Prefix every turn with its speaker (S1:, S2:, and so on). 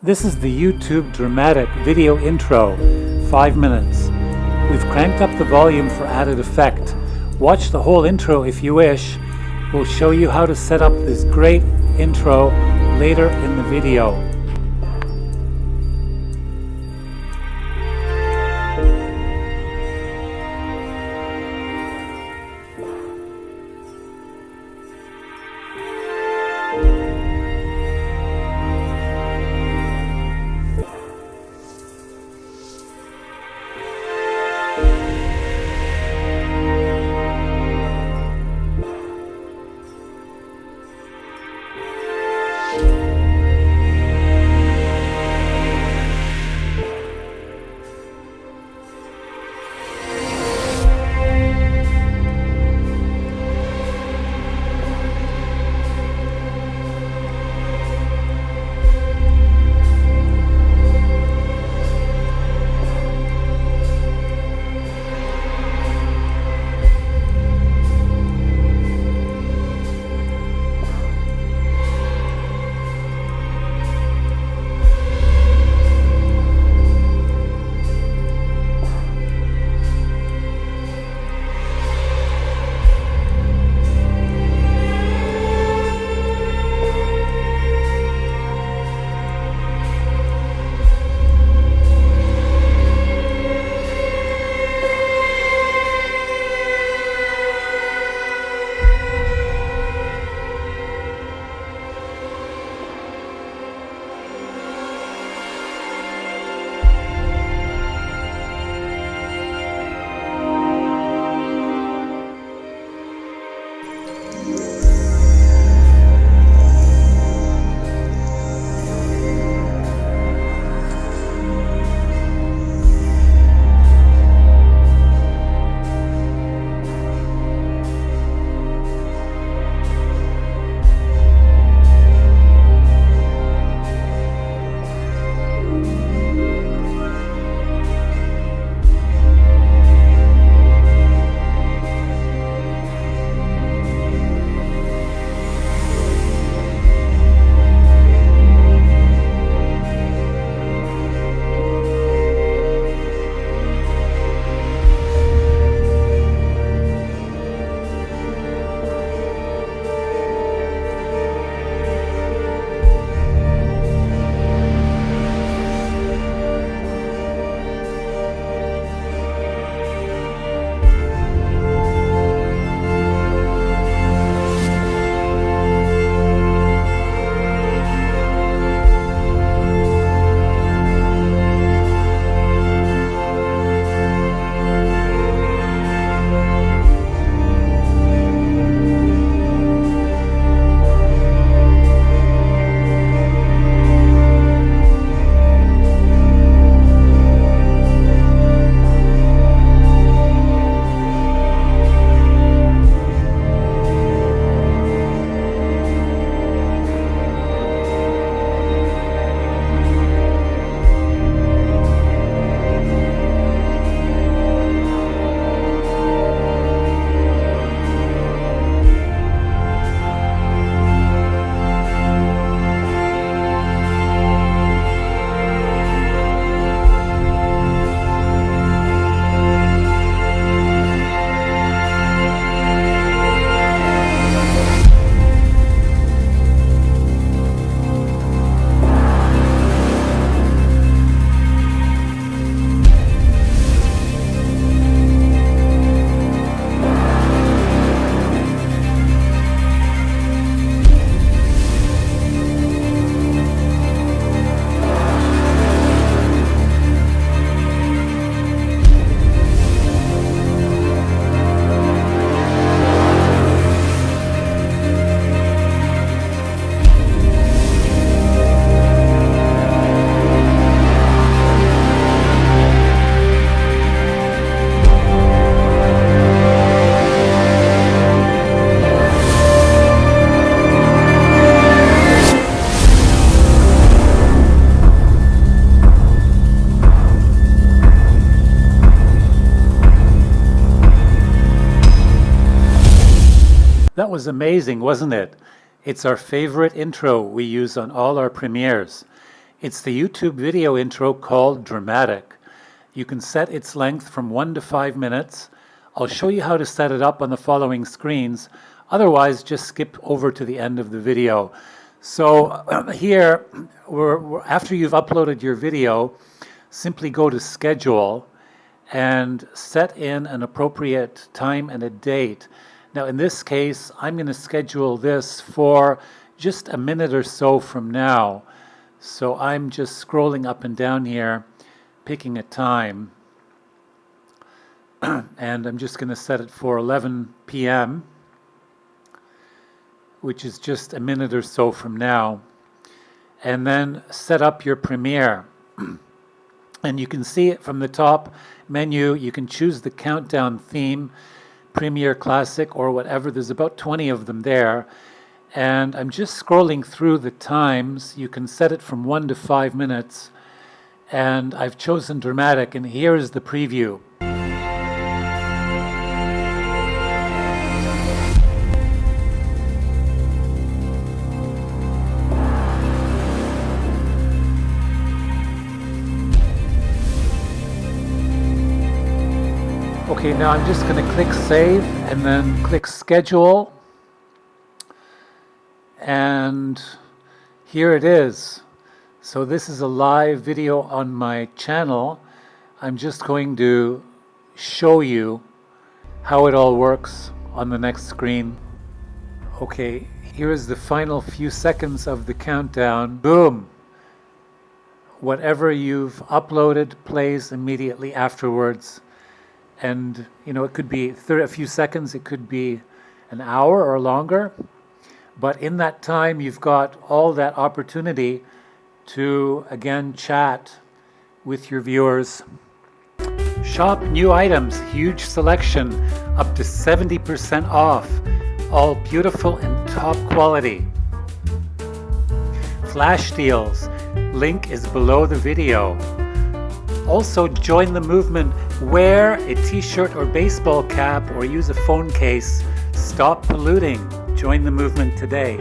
S1: This is the YouTube dramatic video intro, 5 minutes. We've cranked up the volume for added effect. Watch the whole intro if you wish. We'll show you how to set up this great intro later in the video. That was amazing, wasn't it? It's our favorite intro we use on all our premieres. It's the YouTube video intro called Dramatic. You can set its length from 1 to 5 minutes. I'll show you how to set it up on the following screens. Otherwise, just skip over to the end of the video. So here, after you've uploaded your video, simply go to Schedule and set in an appropriate time and a date. Now in this case, I'm going to schedule this for just a minute or so from now. So I'm just scrolling up and down here, picking a time. And I'm just going to set it for 11 p.m., which is just a minute or so from now. And then set up your Premiere. And you can see it from the top menu. You can choose the countdown theme, Premiere Classic or whatever. There's about 20 of them there. And I'm just scrolling through the times. You can set it from 1 to 5 minutes. And I've chosen Dramatic, and here is the preview. Okay, now I'm just going to click Save and then click Schedule. And here it is. So this is a live video on my channel. I'm just going to show you how it all works on the next screen. Okay, here is the final few seconds of the countdown. Boom! Whatever you've uploaded plays immediately afterwards. And, you know, it could be a few seconds, it could be an hour or longer. But in that time, you've got all that opportunity to, again, chat with your viewers. Shop new items, huge selection, up to 70% off. All beautiful and top quality. Flash deals, link is below the video. Also, join the movement. Wear a t-shirt or baseball cap or use a phone case. Stop polluting. Join the movement today.